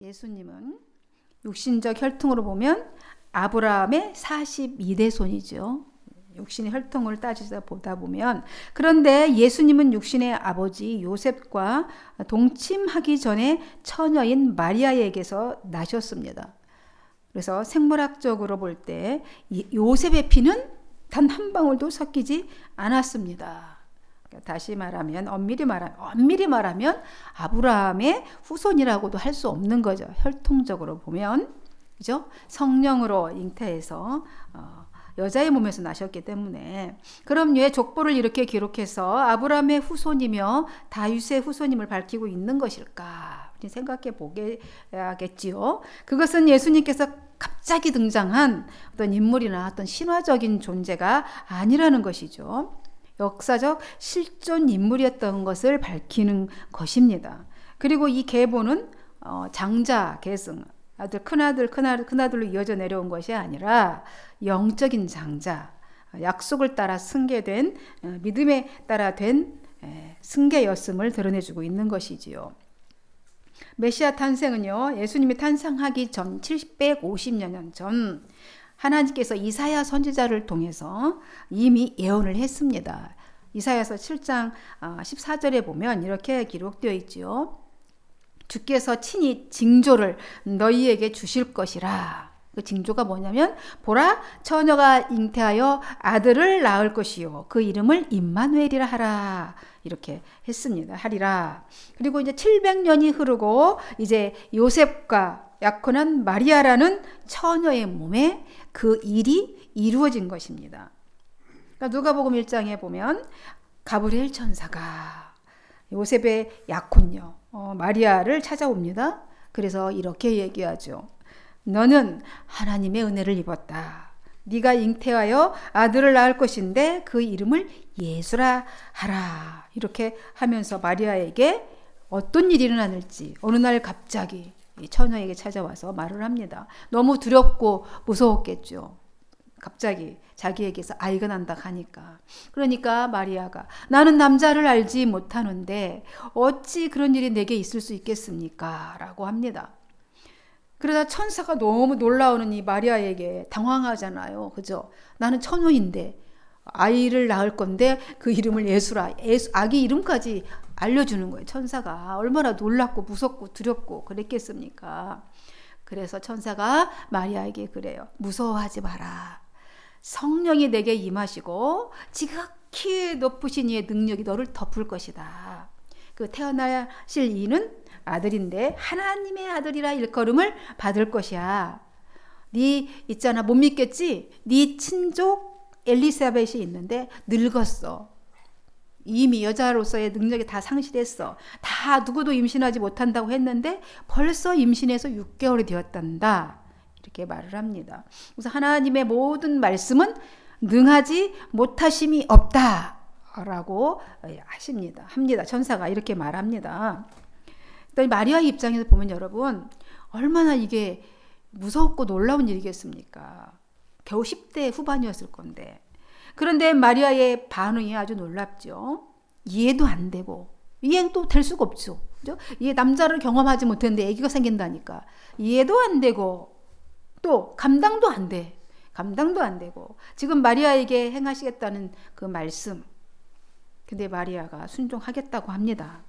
예수님은 육신적 혈통으로 보면 아브라함의 42대 손이죠. 육신의 혈통을 따지다 보다 보면, 그런데 예수님은 육신의 아버지 요셉과 동침하기 전에 처녀인 마리아에게서 나셨습니다. 그래서 생물학적으로 볼 때 요셉의 피는 단 한 방울도 섞이지 않았습니다. 다시 말하면 엄밀히 말하면 아브라함의 후손이라고도 할 수 없는 거죠. 혈통적으로 보면, 그죠? 성령으로 잉태해서 여자의 몸에서 나셨기 때문에. 그럼 왜 족보를 이렇게 기록해서 아브라함의 후손이며 다윗의 후손임을 밝히고 있는 것일까? 생각해 보겠지요. 그것은 예수님께서 갑자기 등장한 어떤 인물이나 어떤 신화적인 존재가 아니라는 것이죠. 역사적 실존 인물이었던 것을 밝히는 것입니다. 그리고 이 계보는 장자, 계승, 큰아들로 이어져 내려온 것이 아니라 영적인 장자, 약속을 따라 승계된, 믿음에 따라 된 승계였음을 드러내주고 있는 것이지요. 메시아 탄생은요, 예수님이 탄생하기 전 750여 년 전 하나님께서 이사야 선지자를 통해서 이미 예언을 했습니다. 이사야서 7장 14절에 보면 이렇게 기록되어 있지요. 주께서 친히 징조를 너희에게 주실 것이라. 그 징조가 뭐냐면, 보라, 처녀가 잉태하여 아들을 낳을 것이요 그 이름을 임마누엘이라 하라. 이렇게 했습니다. 하리라. 그리고 이제 700년이 흐르고 이제 요셉과 약혼한 마리아라는 처녀의 몸에 그 일이 이루어진 것입니다. 그러니까 누가복음 1장에 보면 가브리엘 천사가 요셉의 약혼녀 마리아를 찾아옵니다. 그래서 이렇게 얘기하죠. 너는 하나님의 은혜를 입었다. 네가 잉태하여 아들을 낳을 것인데 그 이름을 예수라 하라. 이렇게 하면서 마리아에게 어떤 일이 일어날지 어느 날 갑자기 처녀에게 찾아와서 말을 합니다. 너무 두렵고 무서웠겠죠. 갑자기 자기에게서 아이가 난다 하니까. 그러니까 마리아가 나는 남자를 알지 못하는데 어찌 그런 일이 내게 있을 수 있겠습니까? 라고 합니다. 그러다 천사가 너무 놀라우는 이 마리아에게 당황하잖아요. 그죠? 나는 처녀인데 아이를 낳을 건데 그 이름을 예수라. 아기 이름까지 알려주는 거예요. 천사가 얼마나 놀랍고 무섭고 두렵고 그랬겠습니까? 그래서 천사가 마리아에게 그래요. 무서워하지 마라. 성령이 내게 임하시고 지극히 높으신 이의 능력이 너를 덮을 것이다. 그 태어나실 이는 아들인데 하나님의 아들이라 일컬음을 받을 것이야. 네 있잖아, 못 믿겠지? 네 친족 엘리사벳이 있는데 늙었어. 이미 여자로서의 능력이 다 상실했어. 다 누구도 임신하지 못한다고 했는데 벌써 임신해서 6개월이 되었단다. 이렇게 말을 합니다. 그래서 하나님의 모든 말씀은 능하지 못하심이 없다 라고 합니다. 천사가 이렇게 말합니다. 마리아의 입장에서 보면 여러분, 얼마나 이게 무섭고 놀라운 일이겠습니까? 겨우 10대 후반이었을 건데. 그런데 마리아의 반응이 아주 놀랍죠. 이해도 안 되고, 이해도 될 수가 없죠. 그죠? 이게 남자를 경험하지 못했는데 아기가 생긴다니까. 이해도 안 되고, 또 감당도 안 돼. 감당도 안 되고. 지금 마리아에게 행하시겠다는 그 말씀. 근데 마리아가 순종하겠다고 합니다.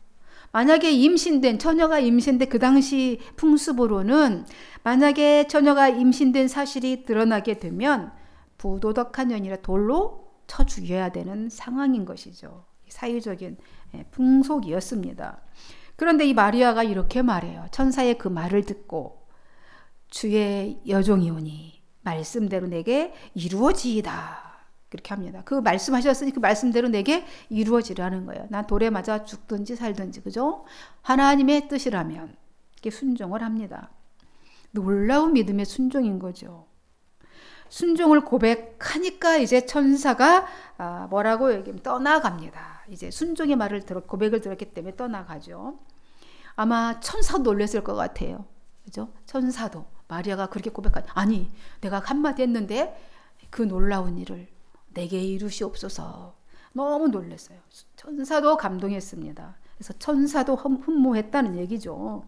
만약에 처녀가 임신된 그 당시 풍습으로는 만약에 처녀가 임신된 사실이 드러나게 되면 부도덕한 년이라 돌로 쳐 죽여야 되는 상황인 것이죠. 사회적인 풍속이었습니다. 그런데 이 마리아가 이렇게 말해요. 천사의 그 말을 듣고 주의 여종이오니 말씀대로 내게 이루어지이다. 그렇게 합니다. 그 말씀하셨으니 그 말씀대로 내게 이루어지라는 거예요. 난 돌에 맞아 죽든지 살든지, 그죠? 하나님의 뜻이라면 이렇게 순종을 합니다. 놀라운 믿음의 순종인 거죠. 순종을 고백하니까 이제 천사가 뭐라고 얘기하면 떠나갑니다. 이제 순종의 고백을 들었기 때문에 떠나가죠. 아마 천사도 놀랐을 것 같아요. 그죠? 천사도 마리아가 그렇게 아니 내가 한마디 했는데 그 놀라운 일을 내게 이루시옵소서. 너무 놀랐어요. 천사도 감동했습니다. 그래서 천사도 흠모했다는 얘기죠.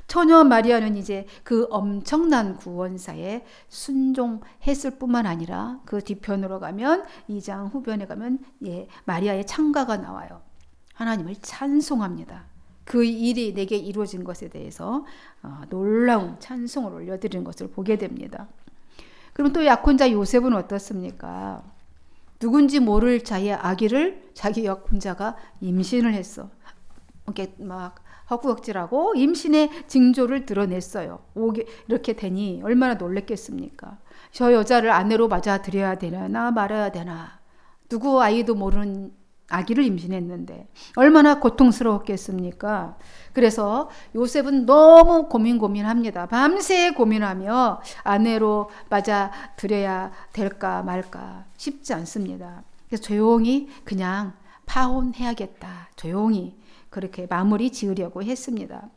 처녀 마리아는 이제 그 엄청난 구원사에 순종했을 뿐만 아니라 그 뒤편으로 가면 2장 후편에 가면 마리아의 찬가가 나와요. 하나님을 찬송합니다. 그 일이 내게 이루어진 것에 대해서 놀라운 찬송을 올려드리는 것을 보게 됩니다. 그럼 또 약혼자 요셉은 어떻습니까? 누군지 모를 자의 아기를 자기 약혼자가 임신을 했어. 이렇게 막 헛구역질하고 임신의 징조를 드러냈어요. 이렇게 되니 얼마나 놀랬겠습니까? 저 여자를 아내로 맞아들여야 되나 말아야 되나. 누구 아이도 모르는 아기를 임신했는데 얼마나 고통스러웠겠습니까? 그래서 요셉은 너무 고민합니다. 밤새 고민하며 아내로 맞아들여야 될까 말까 쉽지 않습니다. 그래서 조용히 그냥 파혼해야겠다. 조용히 그렇게 마무리 지으려고 했습니다.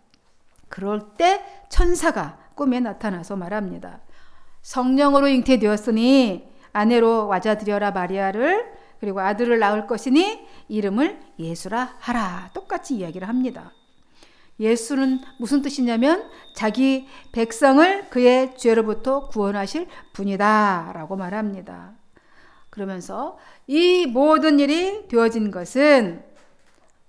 그럴 때 천사가 꿈에 나타나서 말합니다. 성령으로 잉태되었으니 아내로 맞아들여라 마리아를, 그리고 아들을 낳을 것이니 이름을 예수라 하라. 똑같이 이야기를 합니다. 예수는 무슨 뜻이냐면 자기 백성을 그의 죄로부터 구원하실 분이다 라고 말합니다. 그러면서 이 모든 일이 되어진 것은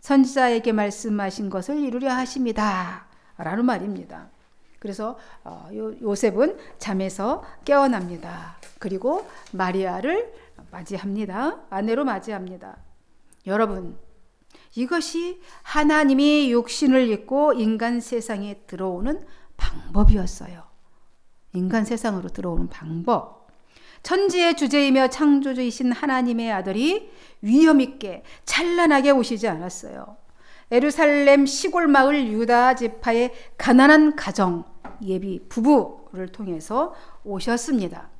선지자에게 말씀하신 것을 이루려 하심이다 라는 말입니다. 그래서 요셉은 잠에서 깨어납니다. 그리고 마리아를 맞이합니다. 아내로 맞이합니다. 여러분, 이것이 하나님이 육신을 입고 인간 세상에 들어오는 방법이었어요. 인간 세상으로 들어오는 방법. 천지의 주제이며 창조주이신 하나님의 아들이 위엄 있게 찬란하게 오시지 않았어요. 예루살렘 시골 마을 유다 지파의 가난한 가정 예비 부부를 통해서 오셨습니다.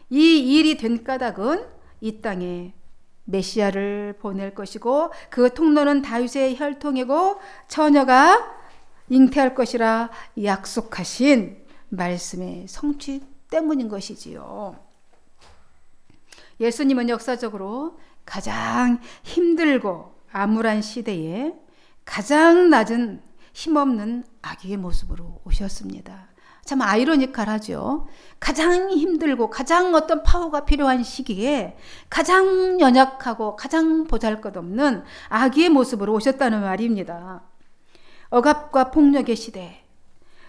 이 일이 된 까닭은 이 땅에 메시아를 보낼 것이고 그 통로는 다윗의 혈통이고 처녀가 잉태할 것이라 약속하신 말씀의 성취 때문인 것이지요. 예수님은 역사적으로 가장 힘들고 암울한 시대에 가장 낮은 힘없는 아기의 모습으로 오셨습니다. 참 아이러니컬하죠. 가장 힘들고 가장 어떤 파워가 필요한 시기에 가장 연약하고 가장 보잘것없는 아기의 모습으로 오셨다는 말입니다. 억압과 폭력의 시대,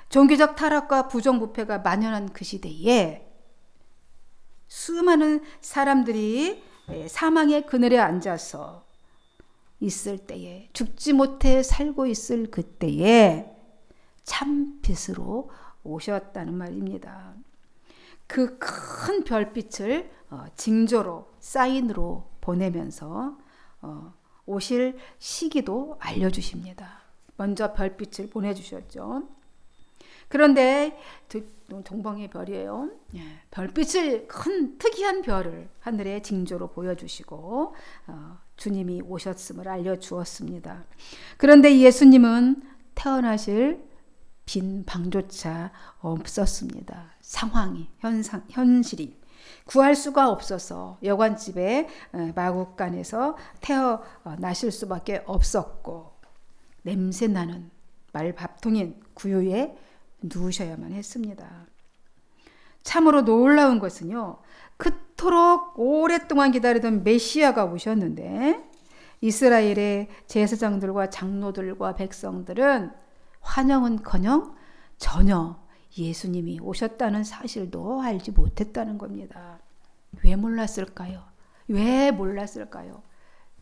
종교적 타락과 부정부패가 만연한 그 시대에 수많은 사람들이 사망의 그늘에 앉아서 있을 때에, 죽지 못해 살고 있을 그때에 참 빛으로 오셨다는 말입니다. 그 큰 별빛을 징조로, 사인으로 보내면서 오실 시기도 알려주십니다. 먼저 별빛을 보내주셨죠. 그런데 동방의 별이에요. 별빛을, 큰 특이한 별을 하늘의 징조로 보여주시고 주님이 오셨음을 알려주었습니다. 그런데 예수님은 태어나실 빈 방조차 없었습니다. 상황이, 현실이 구할 수가 없어서 여관집에 마구간에서 태어나실 수밖에 없었고 냄새나는 말밥통인 구유에 누우셔야만 했습니다. 참으로 놀라운 것은요, 그토록 오랫동안 기다리던 메시아가 오셨는데 이스라엘의 제사장들과 장로들과 백성들은 환영은커녕 전혀 예수님이 오셨다는 사실도 알지 못했다는 겁니다. 왜 몰랐을까요? 왜 몰랐을까요?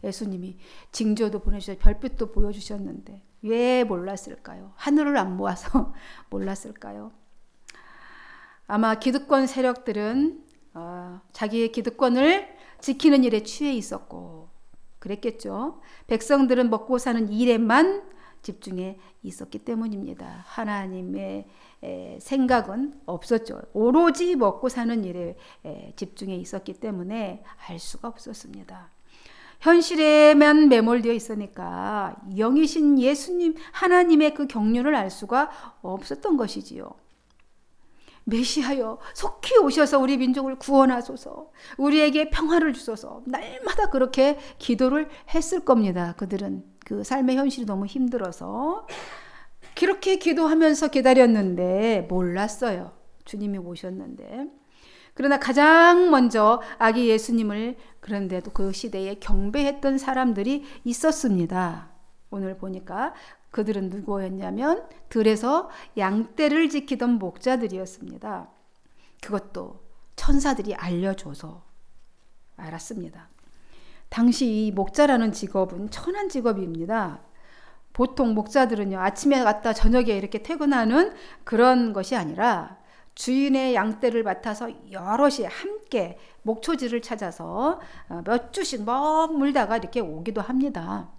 예수님이 징조도 보내주셔서 별빛도 보여주셨는데 왜 몰랐을까요? 하늘을 안 보아서 몰랐을까요? 아마 기득권 세력들은 자기의 기득권을 지키는 일에 취해 있었고 그랬겠죠. 백성들은 먹고 사는 일에만 집중해 있었기 때문입니다. 하나님의 생각은 없었죠. 오로지 먹고 사는 일에 집중해 있었기 때문에 알 수가 없었습니다. 현실에만 매몰되어 있으니까 영이신 예수님, 하나님의 그 경륜을 알 수가 없었던 것이지요. 메시하여 속히 오셔서 우리 민족을 구원하소서, 우리에게 평화를 주소서, 날마다 그렇게 기도를 했을 겁니다. 그들은 그 삶의 현실이 너무 힘들어서 그렇게 기도하면서 기다렸는데 몰랐어요. 주님이 오셨는데. 그러나 가장 먼저 아기 예수님을 그런데도 그 시대에 경배했던 사람들이 있었습니다. 오늘 보니까 그들은 누구였냐면 들에서 양떼를 지키던 목자들이었습니다. 그것도 천사들이 알려줘서 알았습니다. 당시 이 목자라는 직업은 천한 직업입니다. 보통 목자들은요, 아침에 갔다 저녁에 이렇게 퇴근하는 그런 것이 아니라 주인의 양떼를 맡아서 여럿이 함께 목초지를 찾아서 몇 주씩 머물다가 이렇게 오기도 합니다.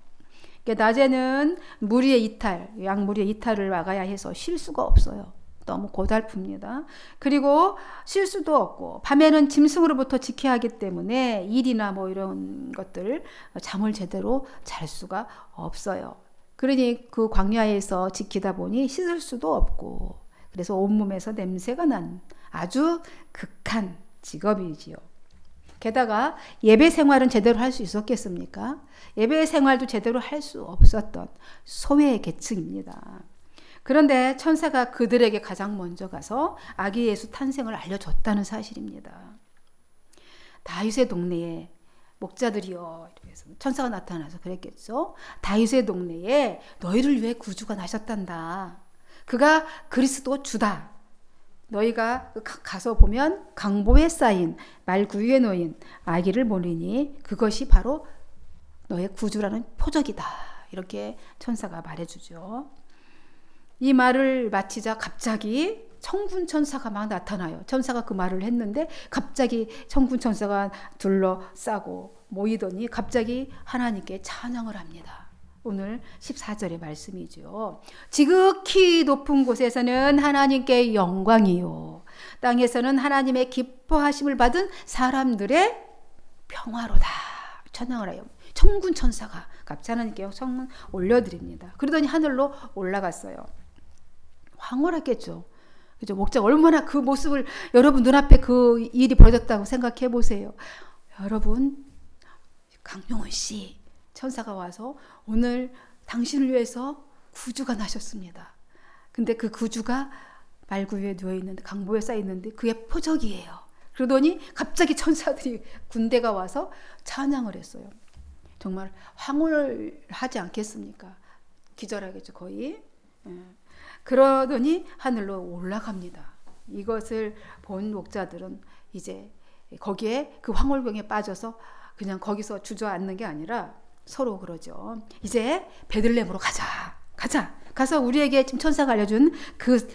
낮에는 무리의 이탈, 양무리의 이탈을 막아야 해서 쉴 수가 없어요. 너무 고달픕니다. 그리고 쉴 수도 없고 밤에는 짐승으로부터 지켜야 하기 때문에 일이나 뭐 이런 것들 잠을 제대로 잘 수가 없어요. 그러니 그 광야에서 지키다 보니 씻을 수도 없고 그래서 온몸에서 냄새가 난 아주 극한 직업이지요. 게다가 예배 생활은 제대로 할 수 있었겠습니까? 예배 생활도 제대로 할 수 없었던 소외 계층입니다. 그런데 천사가 그들에게 가장 먼저 가서 아기 예수 탄생을 알려줬다는 사실입니다. 다윗의 동네에 목자들이여, 이래서 천사가 나타나서 그랬겠죠. 다윗의 동네에 너희를 위해 구주가 나셨단다. 그가 그리스도 주다. 너희가 가서 보면 강보에 쌓인 말구유에 놓인 아기를 보리니 그것이 바로 너의 구주라는 표적이다. 이렇게 천사가 말해주죠. 이 말을 마치자 갑자기 천군 천사가 막 나타나요. 천사가 그 말을 했는데 갑자기 천군 천사가 둘러싸고 모이더니 갑자기 하나님께 찬양을 합니다. 오늘 14절의 말씀이죠. 지극히 높은 곳에서는 하나님께 영광이요, 땅에서는 하나님의 기뻐하심을 받은 사람들의 평화로다. 찬양을 해요. 천군 천사가 갑자기 하나님께 성문 올려드립니다. 그러더니 하늘로 올라갔어요. 황홀했겠죠. 그죠? 목자가 얼마나 그 모습을 여러분 눈앞에 그 일이 벌어졌다고 생각해 보세요. 여러분, 강용훈 씨, 천사가 와서 오늘 당신을 위해서 구주가 나셨습니다. 근데 그 구주가 말구유에 누워있는데 강보에 쌓여있는데 그게 표적이에요. 그러더니 갑자기 천사들이 군대가 와서 찬양을 했어요. 정말 황홀하지 않겠습니까? 기절하겠죠, 거의. 그러더니 하늘로 올라갑니다. 이것을 본 목자들은 이제 거기에 그 황홀병에 빠져서 그냥 거기서 주저앉는 게 아니라 서로 그러죠. 이제 베들레헴으로 가자. 가서 우리에게 지금 천사가 알려준 그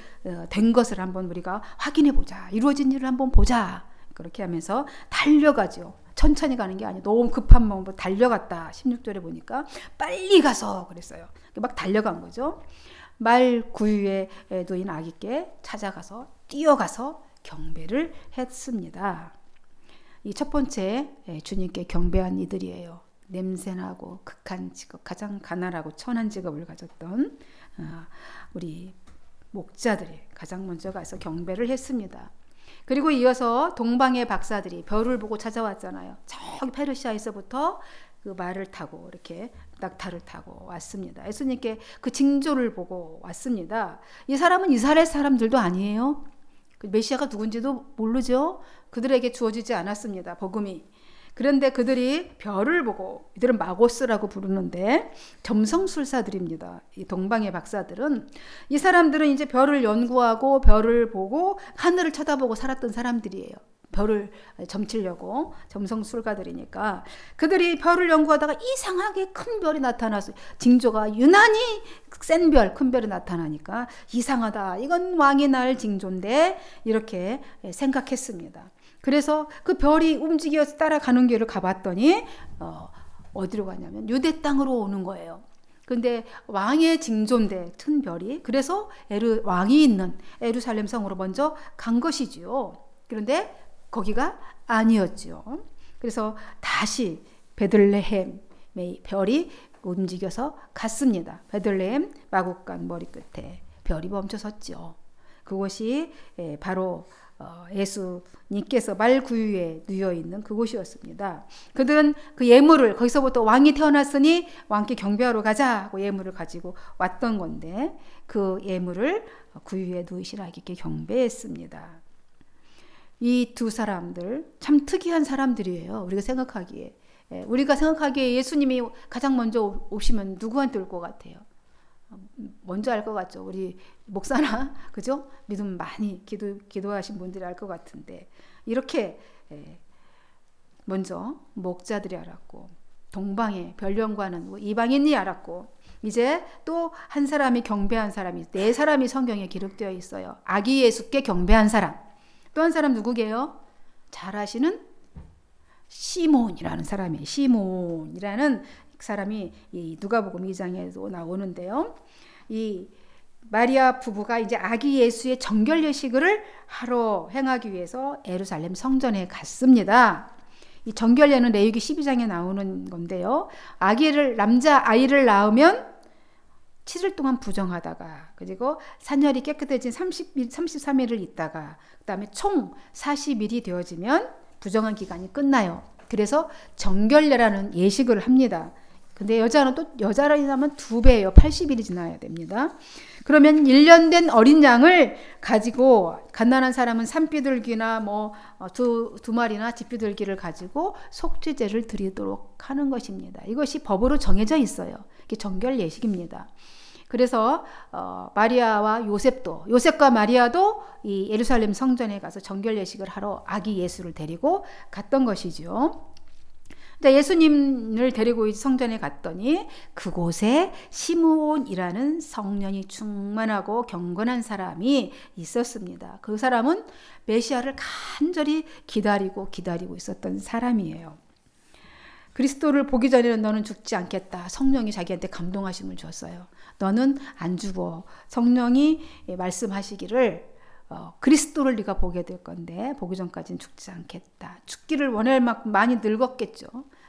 된 것을 한번 우리가 확인해 보자. 이루어진 일을 한번 보자. 그렇게 하면서 달려가죠. 천천히 가는 게 아니고 너무 급한 마음으로 달려갔다. 16절에 보니까 빨리 가서 그랬어요. 막 달려간 거죠. 말 구유에 놓인 아기께 찾아가서 뛰어가서 경배를 했습니다. 이 첫 번째 주님께 경배한 이들이에요. 냄새나고 극한 직업, 가장 가난하고 천한 직업을 가졌던 우리 목자들이 가장 먼저 가서 경배를 했습니다. 그리고 이어서 동방의 박사들이 별을 보고 찾아왔잖아요. 저기 페르시아에서부터 그 말을 타고 이렇게 낙타를 타고 왔습니다. 예수님께 그 징조를 보고 왔습니다. 이 사람은 이스라엘 사람들도 아니에요. 그 메시아가 누군지도 모르죠. 그들에게 주어지지 않았습니다. 복음이. 그런데 그들이 별을 보고, 이들은 마고스라고 부르는데 점성술사들입니다. 이 동방의 박사들은, 이 사람들은 이제 별을 연구하고 별을 보고 하늘을 쳐다보고 살았던 사람들이에요. 별을 점치려고 점성술가들이니까 그들이 별을 연구하다가 이상하게 큰 별이 나타났어요. 징조가 유난히 센 별, 큰 별이 나타나니까 이상하다. 이건 왕이 날 징조인데 이렇게 생각했습니다. 그래서 그 별이 움직여서 따라가는 길을 가봤더니 어디로 가냐면 유대 땅으로 오는 거예요. 근데 왕의 징조인데 큰 별이, 그래서 왕이 있는 예루살렘 성으로 먼저 간 것이지요. 그런데 거기가 아니었죠. 그래서 다시 베들레헴의 별이 움직여서 갔습니다. 베들레헴 마국간 머리끝에 별이 멈춰 섰죠. 그곳이 바로 예수님께서 말구유에 누워 있는 그곳이었습니다. 그들은 그 예물을 거기서부터 왕이 태어났으니 왕께 경배하러 가자 하고 예물을 가지고 왔던 건데 그 예물을 구유에 누이신 아기께 경배했습니다. 이 두 사람들 참 특이한 사람들이에요. 우리가 생각하기에 예수님이 가장 먼저 오시면 누구한테 올 것 같아요? 먼저 알 것 같죠. 우리 목사나 그죠? 믿음 많이 기도하신 분들이 알 것 같은데 이렇게 먼저 목자들이 알았고 동방의 별령과는 이방인이 알았고 이제 또 한 사람이 경배한 사람이 네 사람이 성경에 기록되어 있어요. 아기 예수께 경배한 사람. 또 한 사람 누구게요? 잘 아시는 시몬이라는 사람이에요. 시몬이라는 사람이 이 누가복음 2장에도 나오는데요. 이 마리아 부부가 이제 아기 예수의 정결 예식을 하러 행하기 위해서 예루살렘 성전에 갔습니다. 이 정결례는 레위기 12장에 나오는 건데요. 남자 아이를 낳으면 7일 동안 부정하다가 그리고 산혈이 깨끗해진 33일을 있다가 그다음에 총 40일이 되어지면 부정한 기간이 끝나요. 그래서 정결례라는 예식을 합니다. 근데 여자라면 2배예요. 80일이 지나야 됩니다. 그러면 1년 된 어린 양을 가지고 가난한 사람은 산비둘기나 두 마리나 집비둘기를 가지고 속죄제를 드리도록 하는 것입니다. 이것이 법으로 정해져 있어요. 이게 정결 예식입니다. 그래서 마리아와 요셉과 마리아도 이 예루살렘 성전에 가서 정결 예식을 하러 아기 예수를 데리고 갔던 것이죠. 예수님을 데리고 성전에 갔더니 그곳에 시므온이라는 성령이 충만하고 경건한 사람이 있었습니다. 그 사람은 메시아를 간절히 기다리고 있었던 사람이에요. 그리스도를 보기 전에는 너는 죽지 않겠다. 성령이 자기한테 감동하심을 줬어요. 너는 안 죽어. 성령이 말씀하시기를 그리스도를 네가 보게 될 건데 보기 전까지는 죽지 않겠다. 죽기를 원할 만큼 많이 늙었겠죠.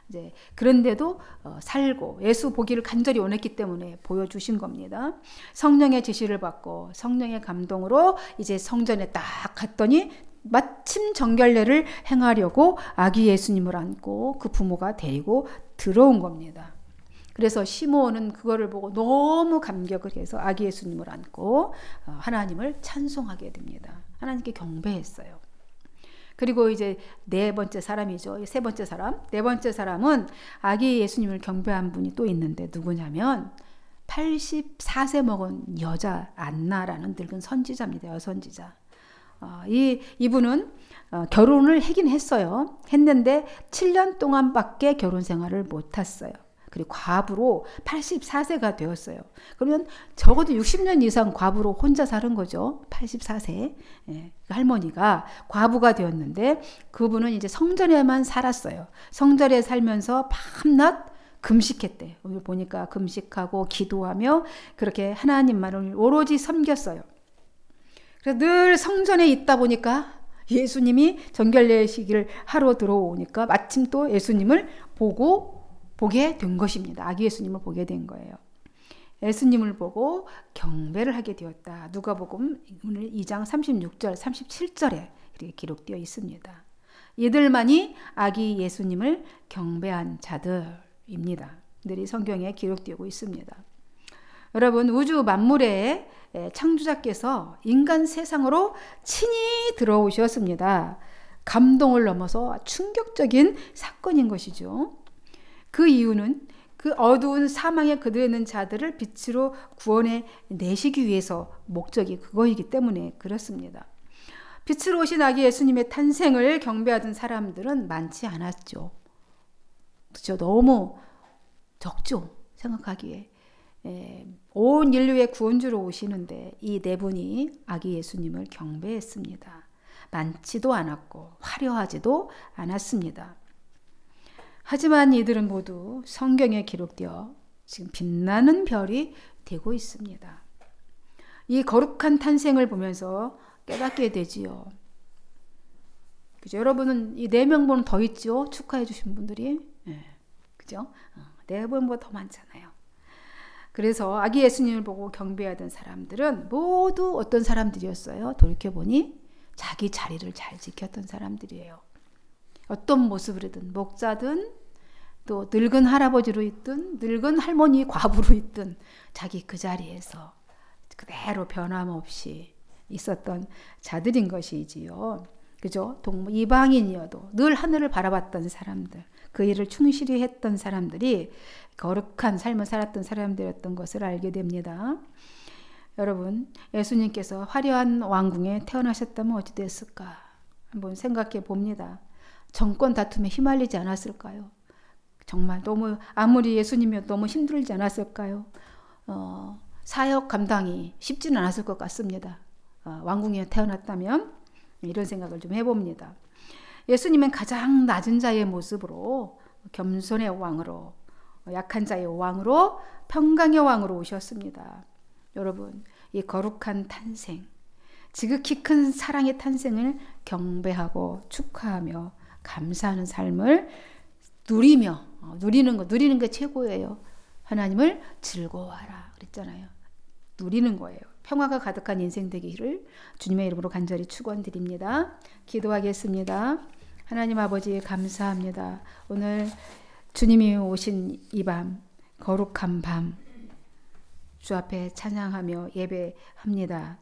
이제 그런데도 살고 예수 보기를 간절히 원했기 때문에 보여주신 겁니다. 성령의 지시를 받고 성령의 감동으로 이제 성전에 딱 갔더니 마침 정결례를 행하려고 아기 예수님을 안고 그 부모가 데리고 들어온 겁니다. 그래서 시므온은 그거를 보고 너무 감격을 해서 아기 예수님을 안고 하나님을 찬송하게 됩니다. 하나님께 경배했어요. 그리고 이제 네 번째 사람이죠. 세 번째 사람. 네 번째 사람은 아기 예수님을 경배한 분이 또 있는데 누구냐면 84세 먹은 여자 안나라는 늙은 선지자입니다. 여선지자. 이분은 결혼을 하긴 했어요. 했는데 7년 동안밖에 결혼 생활을 못했어요. 그리고 과부로 84세가 되었어요. 그러면 적어도 60년 이상 과부로 혼자 사는 거죠. 84세 할머니가 과부가 되었는데 그분은 이제 성전에만 살았어요. 성전에 살면서 밤낮 금식했대. 오늘 보니까 금식하고 기도하며 그렇게 하나님만을 오로지 섬겼어요. 그래서 늘 성전에 있다 보니까 예수님이 정결례식을 하러 들어오니까 마침 또 예수님을 보게 된 것입니다. 아기 예수님을 보게 된 거예요. 예수님을 보고 경배를 하게 되었다. 누가복음 오늘 2장 36절, 37절에 이렇게 기록되어 있습니다. 이들만이 아기 예수님을 경배한 자들입니다. 들이 성경에 기록되고 있습니다. 여러분, 우주 만물의 창조자께서 인간 세상으로 친히 들어오셨습니다. 감동을 넘어서 충격적인 사건인 것이죠. 그 이유는 그 어두운 사망에 그대로 있는 자들을 빛으로 구원해 내시기 위해서 목적이 그거이기 때문에 그렇습니다. 빛으로 오신 아기 예수님의 탄생을 경배하던 사람들은 많지 않았죠. 그렇죠? 너무 적죠. 생각하기에. 온 인류의 구원주로 오시는데 이 네 분이 아기 예수님을 경배했습니다. 많지도 않았고 화려하지도 않았습니다. 하지만 이들은 모두 성경에 기록되어 지금 빛나는 별이 되고 있습니다. 이 거룩한 탄생을 보면서 깨닫게 되지요. 그죠? 여러분은 이 4명보다 더 있죠? 축하해 주신 분들이. 그죠? 4분보다 더 많잖아요. 그래서 아기 예수님을 보고 경배하던 사람들은 모두 어떤 사람들이었어요? 돌이켜보니 자기 자리를 잘 지켰던 사람들이에요. 어떤 모습으로든 목자든 또 늙은 할아버지로 있든 늙은 할머니 과부로 있든 자기 그 자리에서 그대로 변함없이 있었던 자들인 것이지요. 그죠? 이방인이어도 늘 하늘을 바라봤던 사람들, 그 일을 충실히 했던 사람들이 거룩한 삶을 살았던 사람들이었던 것을 알게 됩니다. 여러분, 예수님께서 화려한 왕궁에 태어나셨다면 어찌 됐을까? 한번 생각해 봅니다. 정권 다툼에 휘말리지 않았을까요? 정말 너무 아무리 예수님이어도 너무 힘들지 않았을까요? 사역 감당이 쉽지는 않았을 것 같습니다. 왕궁에 태어났다면 이런 생각을 좀 해봅니다. 예수님은 가장 낮은 자의 모습으로 겸손의 왕으로 약한 자의 왕으로 평강의 왕으로 오셨습니다. 여러분, 이 거룩한 탄생, 지극히 큰 사랑의 탄생을 경배하고 축하하며 감사하는 삶을 누리는 게 최고예요. 하나님을 즐거워하라 그랬잖아요. 누리는 거예요. 평화가 가득한 인생 되기를 주님의 이름으로 간절히 축원드립니다. 기도하겠습니다. 하나님 아버지 감사합니다. 오늘 주님이 오신 이 밤, 거룩한 밤, 주 앞에 찬양하며 예배합니다.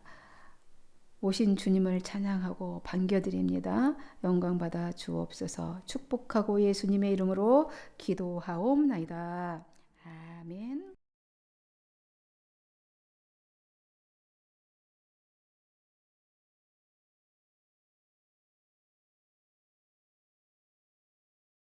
오신 주님을 찬양하고 반겨드립니다. 영광받아 주옵소서. 축복하고 예수님의 이름으로 기도하옵나이다. 아멘.